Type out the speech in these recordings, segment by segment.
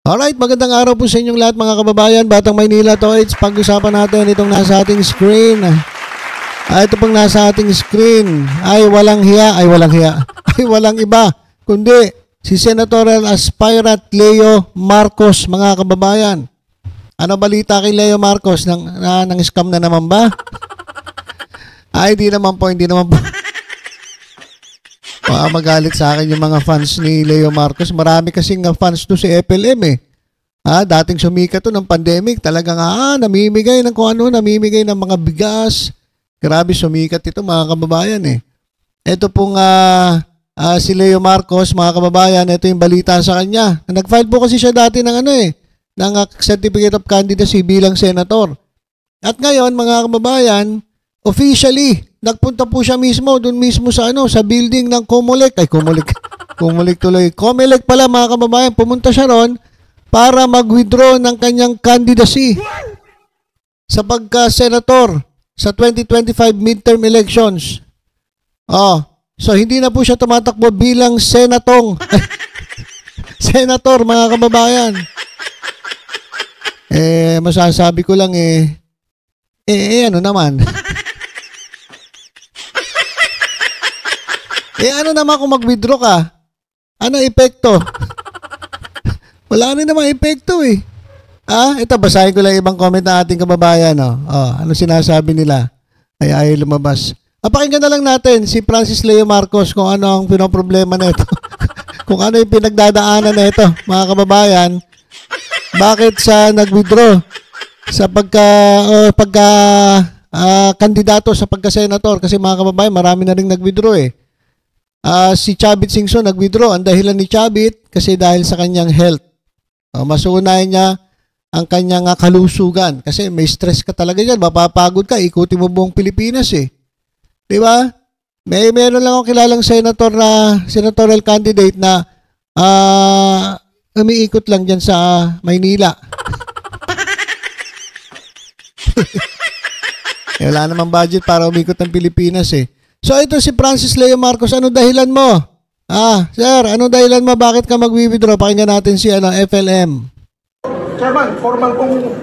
Alright, magandang araw po sa inyong lahat mga kababayan. Batang Maynila to, it's pag-usapan natin itong nasa ating screen. Ito pong nasa ating screen ay walang hiya, ay walang iba, kundi si Senatorial Aspirant Leo Marcos mga kababayan. Ano balita kay Leo Marcos? Nang scam na naman ba? Ay, hindi naman po. Magalit sa akin yung mga fans ni Leo Marcos. Marami kasing fans to si FLM eh. Dating sumikat to ng pandemic. Talagang namimigay ng kung ano, namimigay ng mga bigas. Grabe sumikat ito mga kababayan eh. Ito pong si Leo Marcos mga kababayan, ito yung balita sa kanya. Nag-file po kasi siya dati ng ng Certificate of Candidacy bilang senator. At ngayon mga kababayan, officially nagpunta po siya doon mismo sa sa building ng Comelec. Comelec tuloy. Comelec pala mga kababayan, pumunta siya ron para mag-withdraw ng kanyang candidacy sa pagka-senator sa 2025 midterm elections. So hindi na po siya tumatakbo bilang senatong. Senator mga kababayan. Masasabi ko lang ano naman. Ano naman kung mag-withdraw ka? Ano epekto? Wala na naman epekto eh. Ito, basahin ko lang ibang comment ng ating kababayan. Ano sinasabi nila? Ay lumabas. Pakinggan na lang natin si Francis Leo Marcos kung ano ang pinoproblema na ito. Kung ano yung pinagdadaanan na ito, mga kababayan. Bakit siya nag-withdraw sa kandidato sa pagka-senator? Kasi mga kababayan, marami na rin nag-withdraw eh. Si Chavit Singson nag-withdraw. Ang dahilan ni Chavit kasi dahil sa kanyang health. Masuunayan niya ang kanyang kalusugan. Kasi may stress ka talaga dyan. Mapapagod ka. Ikutin mo buong Pilipinas eh. Diba? Meron lang akong kilalang senatorial candidate na umiikot lang dyan sa Maynila. Wala namang budget para umikot ng Pilipinas eh. So ito si Francis Leo Marcos, ano dahilan mo? Sir, ano dahilan mo? Bakit ka mag-withdraw? Pakinggan natin si FLM. Chairman, formal kong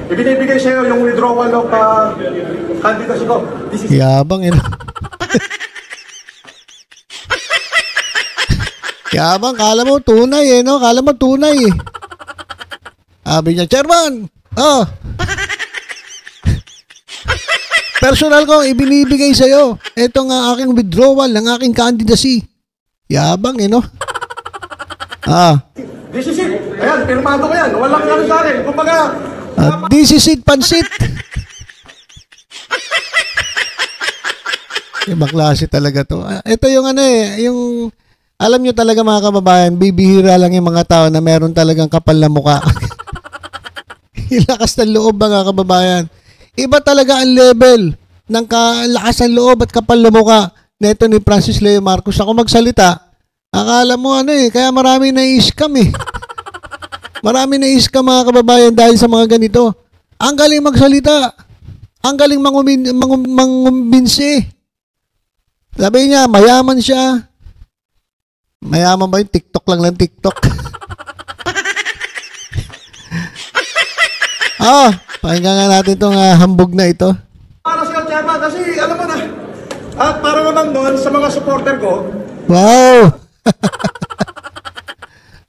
ibinibigay sa iyo yung withdrawal of candidacy ko. Yabang Yabang, kala mo tunay no? Kala mo tunay eh. Sabi niya, Chairman, personal kong ibinibigay sa'yo. Ito nga aking withdrawal ng aking candidacy. Yabang no? This is it. Ayan, pirmado ko yan. Walang sa akin. Kumbaga, this is it, pansit. Ibang klase talaga to. Ito yung yung alam nyo talaga mga kababayan, bibihira lang yung mga tao na meron talagang kapal na mukha. Ilakas ng loob mga kababayan. Iba talaga ang level ng lakas ng loob at kapal na mukha neto ni Francis Leo Marcos. Ako magsalita, akala mo kaya marami na-i-scam eh. Marami na-i-scam mga kababayan dahil sa mga ganito. Ang galing magsalita. Ang galing mangumbinsi. Sabi niya, mayaman siya. Mayaman ba yung TikTok lang TikTok? Pakinggan nga natin itong hambog na ito. para sa chairman, kasi alam mo na, at para naman doon sa mga supporter ko. Wow!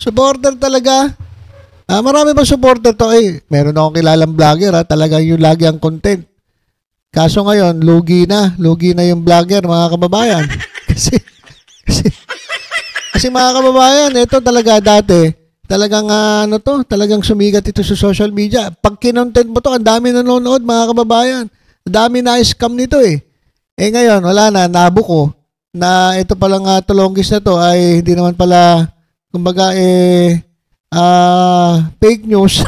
Supporter talaga. Marami ba supporter to? Meron akong kilalang vlogger talagang yung lagi ang content. Kaso ngayon, lugi na yung vlogger mga kababayan. kasi mga kababayan, ito talaga dati, talagang talagang sumigat ito sa social media. Pag kinontent mo to, ang dami nanonood mga kababayan. Ang dami na scam nito eh. Ngayon, wala na, nabuko na ito palang tulonggis na to ay hindi naman pala, kumbaga fake news.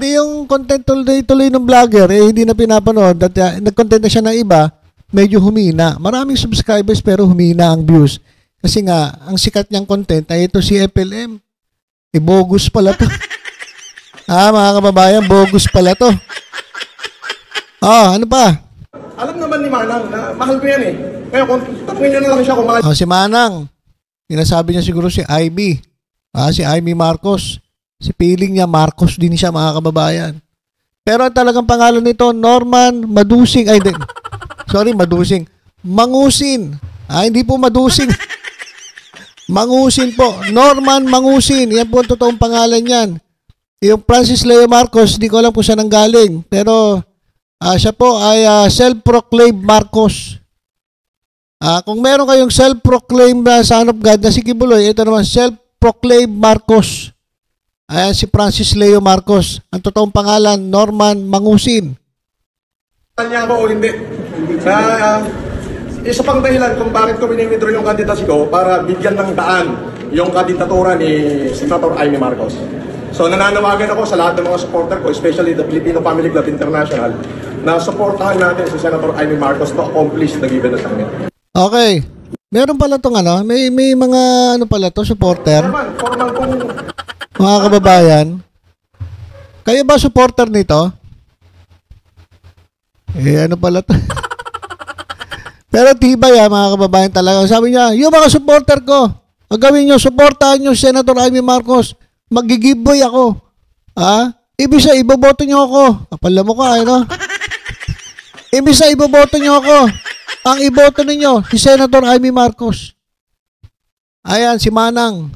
Di yung content tuloy ng vlogger hindi na pinapanood at nag-content na siya ng iba, medyo humina. Maraming subscribers pero humina ang views. Kasi nga, ang sikat niyang content ay ito si FLM. Bogus pala to. Mga kababayan, bogus pala to. Ano pa? Alam naman ni Manang na mahal ko yan eh. Kaya kung tapuin nyo na lang siya kung mahal. Si Manang. Sinasabi niya siguro si IB. Si Amy Marcos. Si piling niya, Marcos din siya, mga kababayan. Pero ang talagang pangalan nito, Norman Madusing. Ay, hindi. Sorry, Madusing. Mangusin. Hindi po Madusing. Mangusin po. Norman Mangusin. Yan po ang totoong pangalan niyan. Yung Francis Leo Marcos, di ko alam kung saan ang galing. Pero siya po ay self-proclaimed Marcos. Kung meron kayong self-proclaimed son of God na si Kibuloy, ito naman self-proclaimed Marcos. Ayan si Francis Leo Marcos. Ang totoong pangalan, Norman Mangusin. Niya ako o hindi. Isa pang dahilan kung bakit ko binimidro yung kandidacy ko para bigyan ng daan yung kandidatura ni Senator Amy Marcos. So nananawagan ako sa lahat ng mga supporter ko, especially the Filipino Family Club International, na supportahan natin si Senator Amy Marcos to accomplish the given assignment. Okay. Meron pala tong may mga pala to, supporter. Formal kung mga kababayan, kayo ba supporter nito? Ano pala to? Pero tibay mga kababayan talaga. Sabi niya, yung mga supporter ko, gawin nyo, supportahan nyo Senator Amy Marcos. Mag-giveaway ako. Ibig iboboto nyo ako. Kapala mo ka, ano? Ibig iboboto nyo ako. Ang iboto ninyo, si Senator Amy Marcos. Ayan, si Manang.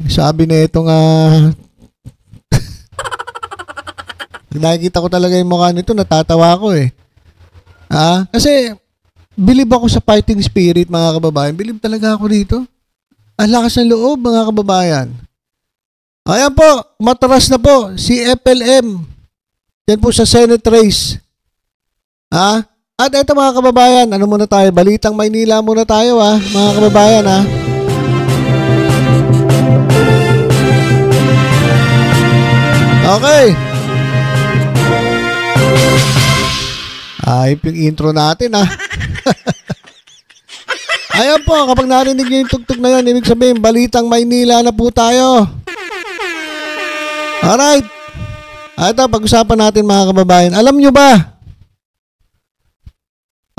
Sabi na itong nakikita ko talaga yung mukha nito, natatawa ako eh. Kasi believe ako sa fighting spirit, mga kababayan. Believe talaga ako dito. Ang lakas ng loob, mga kababayan. Ayan po, matras na po si FLM. Yan po sa Senate race. At ito mga kababayan, ano muna tayo? Balitang Maynila muna tayo mga kababayan Okay. Ayop yung intro natin Ayan po, kapag narinig nyo yung tugtog na yun, ibig sabihin, Balitang Maynila na po tayo. Alright. Ito, pag-usapan natin mga kababayan. Alam nyo ba?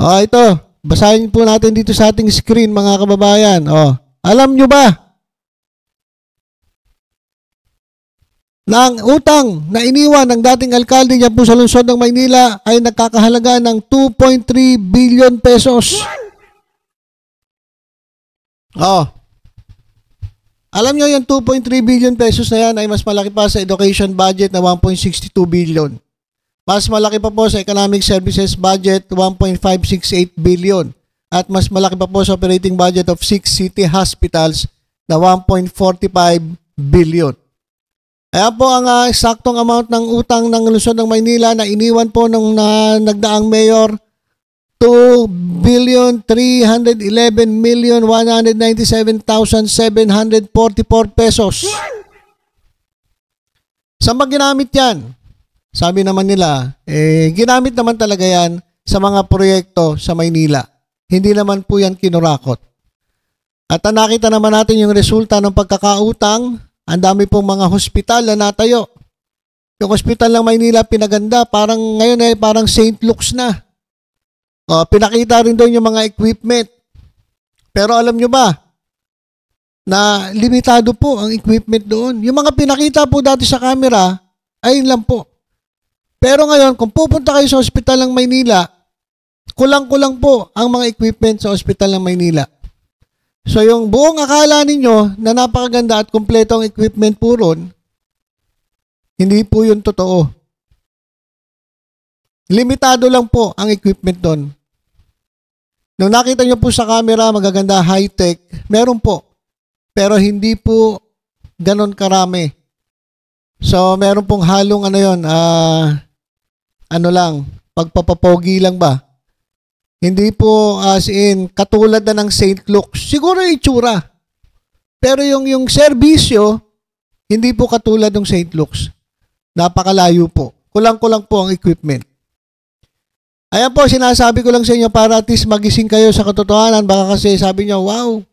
Ito. Basahin po natin dito sa ating screen mga kababayan. Alam nyo ba? Na ang utang na iniwan ng dating alkalde niya po sa lungsod ng Maynila ay nagkakahalaga ng 2.3 billion pesos. Alam nyo yung 2.3 billion pesos na yan ay mas malaki pa sa education budget na 1.62 billion. Mas malaki pa po sa economic services budget 1.568 billion. At mas malaki pa po sa operating budget of 6 city hospitals na 1.45 billion. Kaya po ang eksaktong amount ng utang ng lungsod ng Maynila na iniwan po ng nagdaang mayor, 2,311,197,744 pesos. Saan ba ginamit yan? Sabi naman nila, ginamit naman talaga yan sa mga proyekto sa Maynila. Hindi naman po yan kinurakot. At nakita naman natin yung resulta ng pagkakautang. Ang dami pong mga hospital na natayo. Yung hospital ng Maynila pinaganda, parang ngayon parang St. Luke's na. Pinakita rin doon yung mga equipment. Pero alam nyo ba, na limitado po ang equipment doon. Yung mga pinakita po dati sa camera, ayun lang po. Pero ngayon, kung pupunta kayo sa hospital ng Maynila, kulang-kulang po ang mga equipment sa hospital ng Maynila. So yung buong akala ninyo na napakaganda at kumpleto ang equipment po ron, hindi po yun totoo. Limitado lang po ang equipment doon. Nung nakita nyo po sa camera, magaganda high-tech, meron po. Pero hindi po ganon karami. So meron pong halong pagpapapogi lang ba? Hindi po as in katulad na ng St. Luke's. Siguro yung itsura. Pero yung serbisyo, hindi po katulad ng St. Luke's. Napakalayo po. Kulang-kulang po ang equipment. Ayan po, sinasabi ko lang sa inyo para at least magising kayo sa katotohanan. Baka kasi sabi nyo, wow,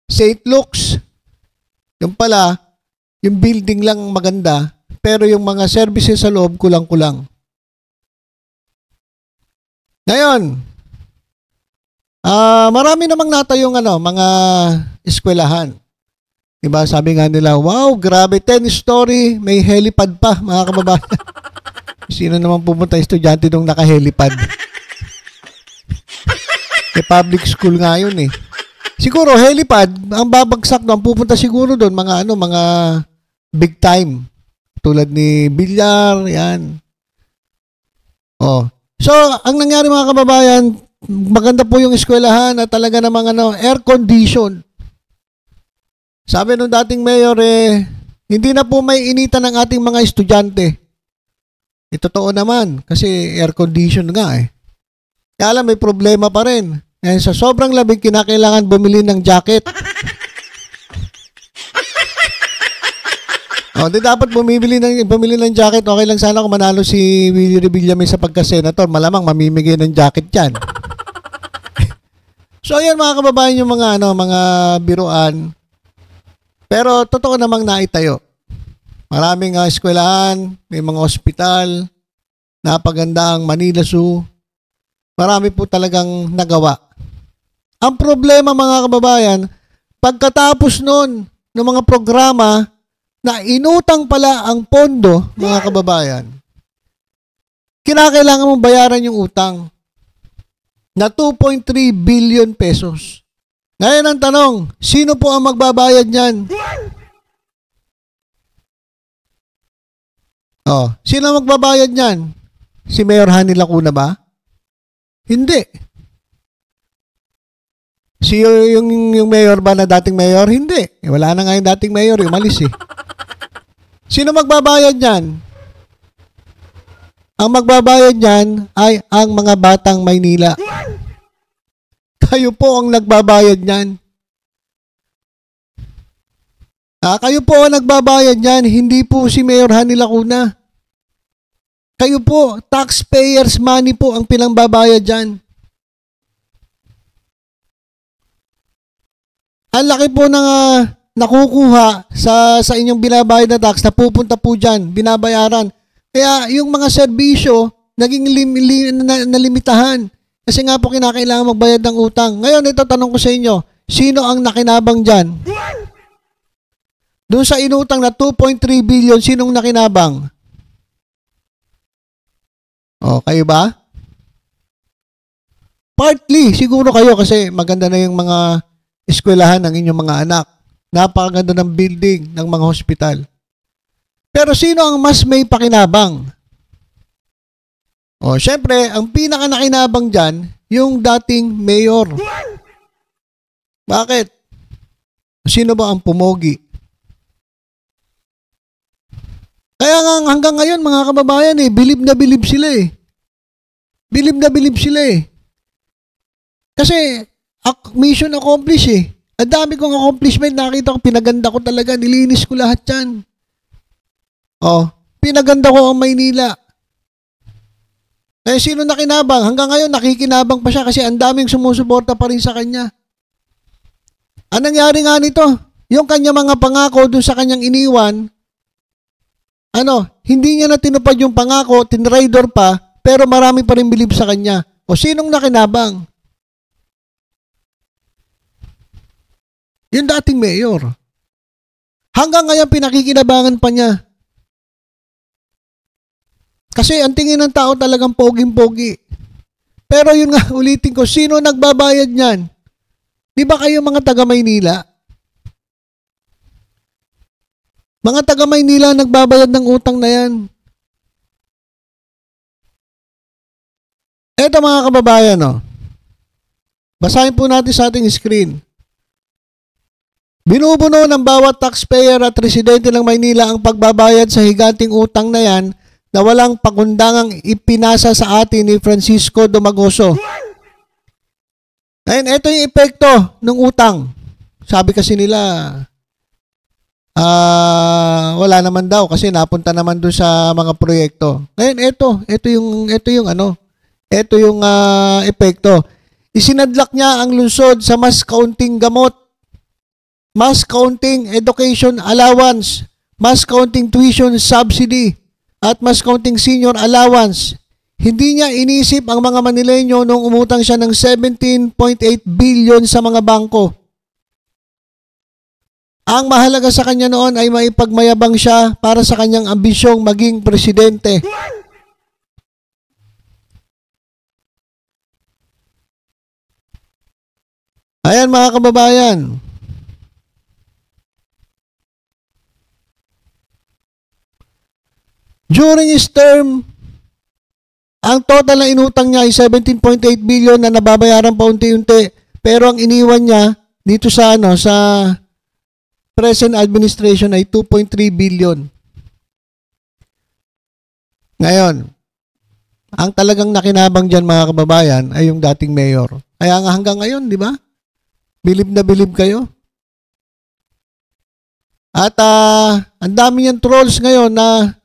St. Luke's. Yung pala, yung building lang maganda, pero yung mga services sa loob, kulang-kulang. Ngayon, marami namang natayong mga eskwelahan. Diba, sabi nga nila, wow, grabe, 10-story, may helipad pa, mga kababayan. Sino naman pumunta estudyante nung naka-helipad? Public school nga yun eh. Siguro, helipad, ang babagsak doon, pupunta siguro doon, mga big time. Tulad ni Bilyar, yan. Oh. So, ang nangyari mga kababayan, maganda po yung eskwelahan na talaga namang air condition. Sabi nung dating mayor hindi na po may initan ng ating mga estudyante. Totoo naman kasi air condition nga eh. Kaya alam, may problema pa rin. Sa sobrang lamig, kinakailangan bumili ng jacket. Di dapat bumili ng jacket. Okay lang sana kung manalo si Willie Revillame sa pagka-senator. Malamang mamimigay ng jacket yan. So ayan mga kababayan, yung mga biruan. Pero totoo namang naitayo. Maraming eskwelahan, may mga ospital, napaganda ang Manila Zoo. Marami po talagang nagawa. Ang problema mga kababayan, pagkatapos nun ng mga programa na inutang pala ang pondo, mga kababayan, kinakailangan mong bayaran yung utang na 2.3 billion pesos. Ngayon ang tanong, sino po ang magbabayad niyan? Sino ang magbabayad niyan? Si Mayor Hani Lacuna ba? Hindi. Yung mayor ba na dating mayor? Hindi. Wala na nga yung dating mayor, umalis eh. Sino magbabayad niyan? Ang magbabayad niyan ay ang mga batang Maynila. Kayo po ang nagbabayad niyan. Kayo po ang nagbabayad niyan, hindi po si Mayor Hani Lacuna. Kayo po, taxpayers' money po ang pinangbabayad diyan. Ang laki po ng nakukuha sa inyong binabayad na tax na pupunta po diyan, binabayaran. Kaya yung mga serbisyo naging nalimitahan. Kasi nga po kinakailangan magbayad ng utang. Ngayon, ito tanong ko sa inyo, sino ang nakinabang dyan? Doon sa inutang na 2.3 billion, sinong nakinabang? Kayo ba? Partly, siguro kayo kasi maganda na yung mga eskwelahan ng inyong mga anak. Napakaganda ng building ng mga hospital. Pero sino ang mas may pakinabang? Syempre, ang pinaka nakinabang dyan, yung dating mayor. Bakit? Sino ba ang pumogi? Kaya nga hanggang ngayon, mga kababayan, bilib na bilib sila eh. Bilib na bilib sila eh. Kasi, mission accomplished eh. Ang dami kong accomplishment, nakita ko, pinaganda ko talaga, nilinis ko lahat yan. Pinaganda ko ang Maynila. Sino nakinabang? Hanggang ngayon, nakikinabang pa siya kasi ang daming sumusuporta pa rin sa kanya. Ang nangyari nga nito, yung kanya mga pangako dun sa kanyang iniwan, hindi niya na tinupad yung pangako, tinraidor pa, pero marami pa rin bilib sa kanya. Sinong nakinabang? Yung dating mayor. Hanggang ngayon, pinakikinabangan pa niya. Kasi ang tingin ng tao talagang poging-pogi. Pero yun nga, ulitin ko, sino nagbabayad niyan? Di ba kayo mga taga-Maynila? Mga taga-Maynila nagbabayad ng utang na yan. Eto mga kababayan, basahin po natin sa ating screen. Binubuno ng bawat taxpayer at residente ng Maynila ang pagbabayad sa higanting utang na yan na walang pagundangang ipinasa sa atin ni Francisco Dumagoso. Ngayon, ito yung epekto ng utang. Sabi kasi nila, wala naman daw kasi napunta naman doon sa mga proyekto. Ngayon, ito yung epekto. Isinadlak niya ang lungsod sa mas kaunting gamot, mas kaunting education allowance, mas kaunting tuition subsidy, at mas kaunting senior allowance. Hindi niya inisip ang mga Manileño nung umutang siya ng 17.8 billion sa mga bangko. Ang mahalaga sa kanya noon ay maipagmayabang siya para sa kanyang ambisyong maging presidente. Ayan mga kababayan. During his term, ang total na inutang niya ay 17.8 billion na nababayaran pa unti-unti. Pero ang iniwan niya dito sa present administration ay 2.3 billion. Ngayon, ang talagang nakinabang dyan mga kababayan ay yung dating mayor. Kaya nga hanggang ngayon, di ba? Bilib na bilib kayo. At ang dami niyang trolls ngayon na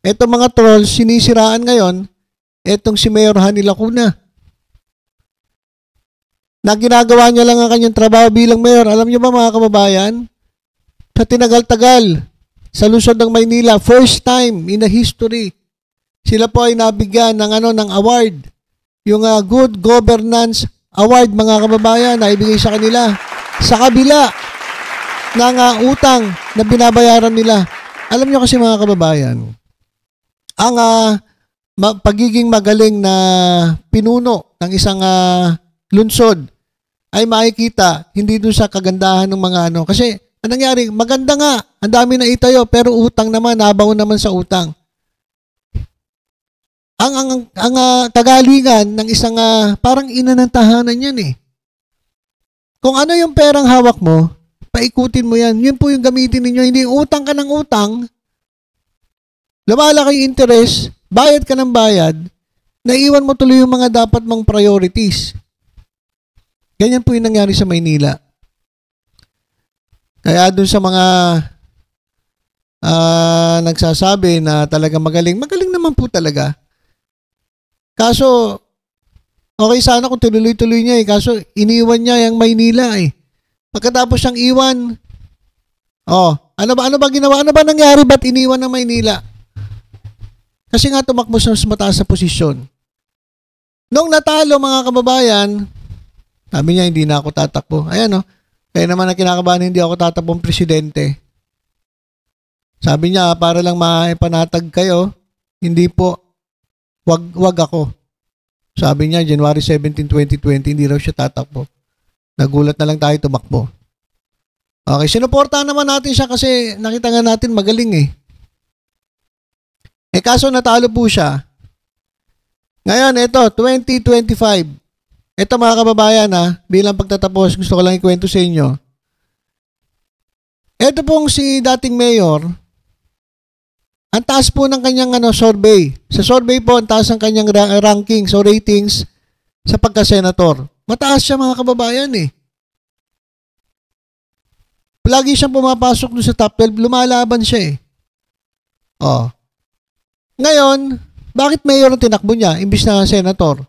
etong mga trolls sinisiraan ngayon etong si Mayor Hanny Lacuna. Na ginagawa niya lang ang kanyang trabaho bilang mayor. Alam niyo ba mga kababayan? Sa tinagal-tagal sa lungsod ng Maynila, first time in the history, sila po ay nabigyan ng award. Yung Good Governance Award mga kababayan na ibigay sa kanila sa kabila ng utang na binabayaran nila. Alam niyo kasi mga kababayan, ang pagiging magaling na pinuno ng isang lungsod ay makikita hindi doon sa kagandahan ng mga Kasi ang nangyari, maganda nga, ang dami na itayo, pero utang naman, nabaw naman sa utang. Ang kagalingan ng isang parang ina ng tahanan yan eh. Kung ano yung perang hawak mo, paikutin mo yan. Yun po yung gamitin ninyo. Hindi utang ka ng utang, lumalaki yung interest, bayad ka ng bayad, naiwan mo tuloy yung mga dapat mong priorities. Ganyan po yung nangyari sa Maynila. Kaya dun sa mga nagsasabi na talaga magaling naman po talaga. Kaso, okay sana kung tuloy-tuloy niya eh. Kaso, iniwan niya yung Maynila eh. Pagkatapos siyang iwan, ano ba ginawa? Ano ba nangyari? Ba't iniwan ng Maynila? Kasi nga tumakbo sa mas mataas na posisyon. Nung natalo mga kababayan, sabi niya hindi na ako tatakbo. Ayan kaya naman na kinakabahan hindi ako tatakbong presidente. Sabi niya para lang maipanatag kayo, hindi po, wag ako. Sabi niya January 17, 2020, hindi raw siya tatakbo. Nagulat na lang tayo tumakbo. Okay, sinuportahan naman natin siya kasi nakita nga natin magaling eh. Kaso natalo po siya. Ngayon, ito, 2025. Ito mga kababayan bilang pagtatapos, gusto ko lang ikwento sa inyo. Ito pong si dating mayor, ang taas po ng kanyang survey. Sa survey po, ang taas ng kanyang rankings o ratings sa pagka-senator. Mataas siya mga kababayan eh. Lagi siyang pumapasok doon sa top 12, lumalaban siya eh. Ngayon, bakit mayor ang tinakbo niya imbis na senator?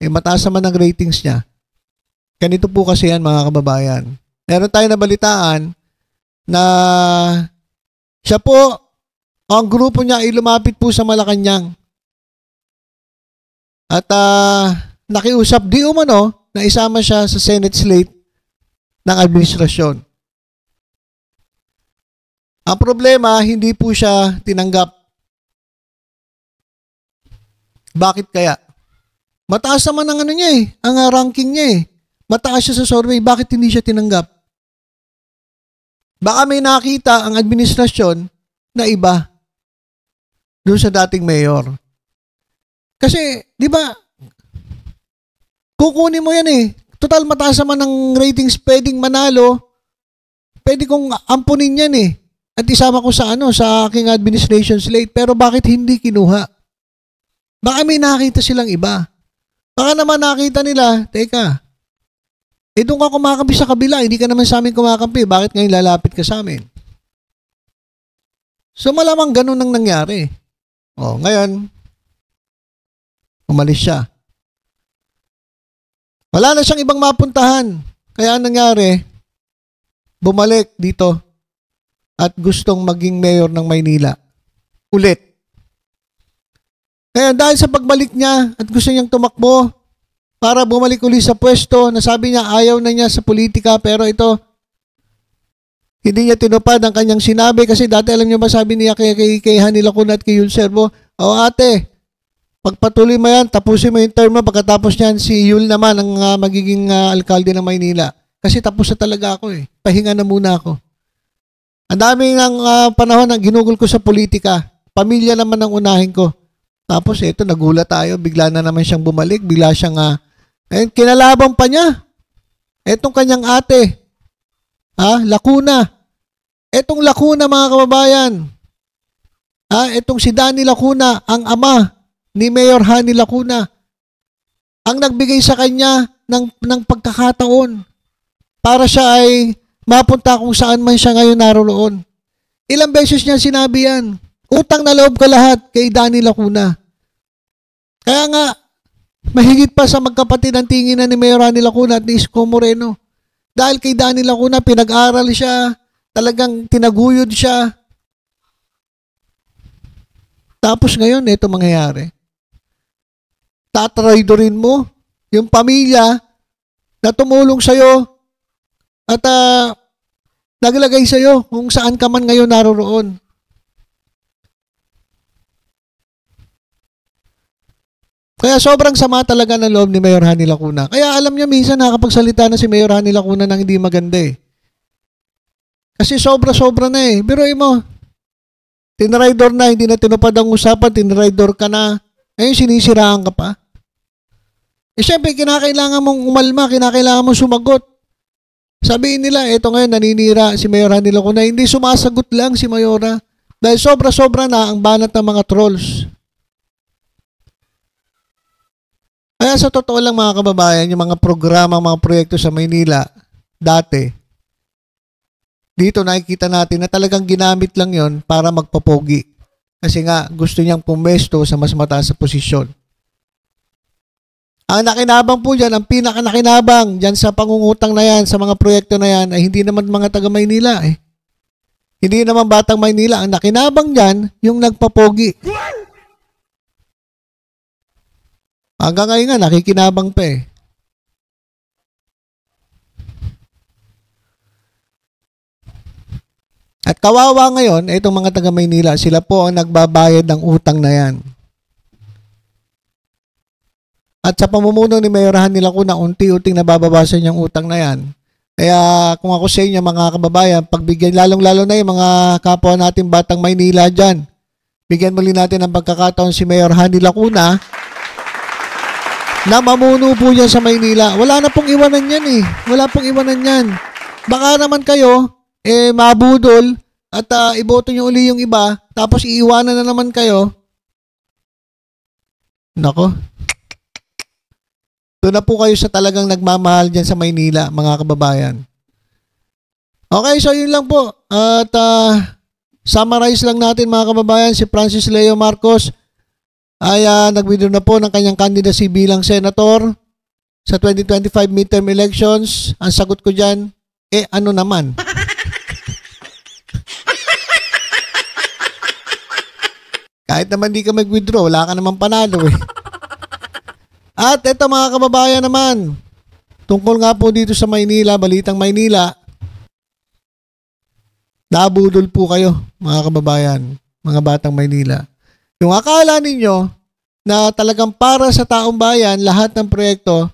Mataas naman ang ratings niya. Ganito po kasi yan mga kababayan. Meron tayo nabalitaan na siya po, ang grupo niya ay lumapit po sa Malacanang. At nakiusap di umano na isama siya sa Senate slate ng administrasyon. Ang problema, hindi po siya tinanggap. Bakit kaya? Mataas naman ang niya eh, ang ranking niya eh. Mataas siya sa survey, bakit hindi siya tinanggap? Baka may nakita ang administrasyon na iba doon sa dating mayor. Kasi, di ba, kukunin mo yan eh. Total mataas naman ang ratings, pwedeng manalo, pwede kong ampunin yan eh. At isama ko sa sa aking administration slate, pero bakit hindi kinuha? Baka may nakita silang iba. Baka naman nakita nila, teka, doon ka kumakampi sa kabila, hindi ka naman sa amin kumakampi, bakit ngayon lalapit ka sa amin? So malamang ganun ang nangyari. Ngayon, umalis siya. Wala na siyang ibang mapuntahan. Kaya ang nangyari, bumalik dito at gustong maging mayor ng Maynila. Ulit. Kaya dahil sa pagbalik niya at gusto niyang tumakbo para bumalik ulit sa pwesto, nasabi niya ayaw na niya sa politika pero ito, Hindi niya tinupad ang kanyang sinabi kasi dati alam niyo ba sabi niya kay Hani Lacuna at kay Yul Servo, o ate, pagpatuloy mo yan, tapusin mo yung term mo, pagkatapos niyan si Yul naman ang magiging alkalde ng Maynila. Kasi tapos na talaga ako eh. Pahinga na muna ako. Ang daming panahon na ginugol ko sa politika. Pamilya naman ang unahin ko. Tapos ito, nagulat tayo. Bigla na naman siyang bumalik. Bigla siyang, kinalaban pa niya. Etong kanyang ate. Lacuna. Etong Lacuna, mga kababayan. Etong si Danny Lacuna, ang ama ni Mayor Hani Lacuna. Ang nagbigay sa kanya ng pagkakataon para siya ay mapunta kung saan man siya ngayon naroon. Ilang beses niya sinabi yan. Utang na loob ka lahat kay Danny Lacuna. Kaya nga, mahigit pa sa magkapatid ang tinginan ni Mayor Hani Lacuna at ni Isko Moreno. Dahil kay Danny Lacuna, pinag-aral siya, talagang tinaguyod siya. Tapos ngayon, ito mangyayari. Tatraidorin mo yung pamilya na tumulong sa'yo at naglagay sa'yo kung saan ka man ngayon naroon. Kaya sobrang sama talaga ng loob ni Mayor Hani Lacuna. Kaya alam niyo minsan nakakapagsalita na si Mayor Hani Lacuna ng hindi maganda eh. Kasi sobra-sobra na eh. Biruin mo, tinraidor na, hindi na tinupad ang usapan, tinraidor ka na. Ngayon sinisiraan ka pa. Eh syempre, kinakailangan mong umalma, kinakailangan mong sumagot. Sabihin nila, eto ngayon naninira si Mayor Hani Lacuna. Hindi sumasagot lang si Mayora. Dahil sobra-sobra na ang banat ng mga trolls. Kaya sa totoo lang mga kababayan, yung mga programa, mga proyekto sa Maynila, dati, dito nakikita natin na talagang ginamit lang yon para magpapogi. Kasi nga, gusto niyang pumesto sa mas mataas na posisyon. Ang nakinabang po dyan, ang pinaka-nakinabang dyan sa pangungutang na yan, sa mga proyekto na yan, ay hindi naman mga taga Maynila eh. Hindi naman batang Maynila. Ang nakinabang dyan, yung nagpapogi. Hanggang ngayon nga, nakikinabang pa eh. At kawawa ngayon, itong mga taga Maynila, sila po ang nagbabayad ng utang na yan. At sa pamumuno ni Mayor Hani Lacuna, unti-unting nababawasan yung utang na yan. Kaya kung ako sa inyo mga kababayan, pagbigyan lalong-lalo na yung mga kapwa natin batang Maynila dyan, bigyan muli natin ng pagkakataon si Mayor Hani Lacuna na mamuno po yan sa Maynila. Wala na pong iwanan yan eh. Wala pong iwanan yan. Baka naman kayo, mabudol at iboto nyo uli yung iba, tapos iiwanan na naman kayo. Nako. Doon na po kayo sa talagang nagmamahal dyan sa Maynila, mga kababayan. Okay, so yun lang po. At summarize lang natin mga kababayan, si Francis Leo Marcos ay nag-withdraw na po ng kanyang candidacy bilang senator sa 2025 midterm elections. Ang sagot ko dyan, ano naman? Kahit naman di ka mag-withdraw, wala ka naman panalo eh. At ito mga kababayan naman, tungkol nga po dito sa Maynila, Balitang Maynila, nabudol po kayo mga kababayan, mga batang Maynila. Yung akala ninyo na talagang para sa taong bayan, lahat ng proyekto,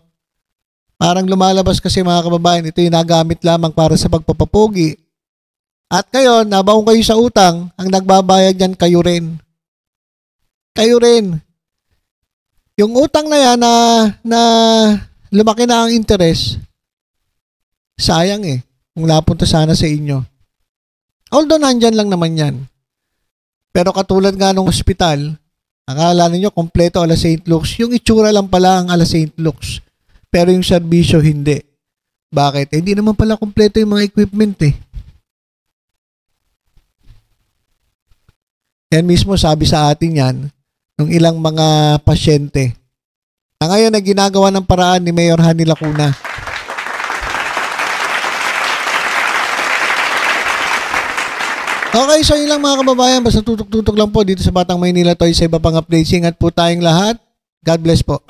parang lumalabas kasi mga kababayan, ito yung nagamit lamang para sa pagpapapogi. At ngayon, nabaong kayo sa utang, ang nagbabayad yan kayo rin. Kayo rin. Yung utang na yan na lumaki na ang interest, sayang eh, kung napunta sana sa inyo. Although nandyan lang naman yan. Pero katulad nga ng ospital, akala ninyo kompleto ala St. Luke's. Yung itsura lang pala ang ala St. Luke's. Pero yung serbisyo hindi. Bakit? Hindi naman pala kompleto yung mga equipment eh. Yan mismo sabi sa atin yan, ng ilang mga pasyente. Na ngayon na ginagawa ng paraan ni Mayor Hani Lacuna. Okay, so yun lang mga kababayan. Basta tutok-tutok lang po dito sa Batang Maynila to sa iba pang updates. Ingat po tayong lahat. God bless po.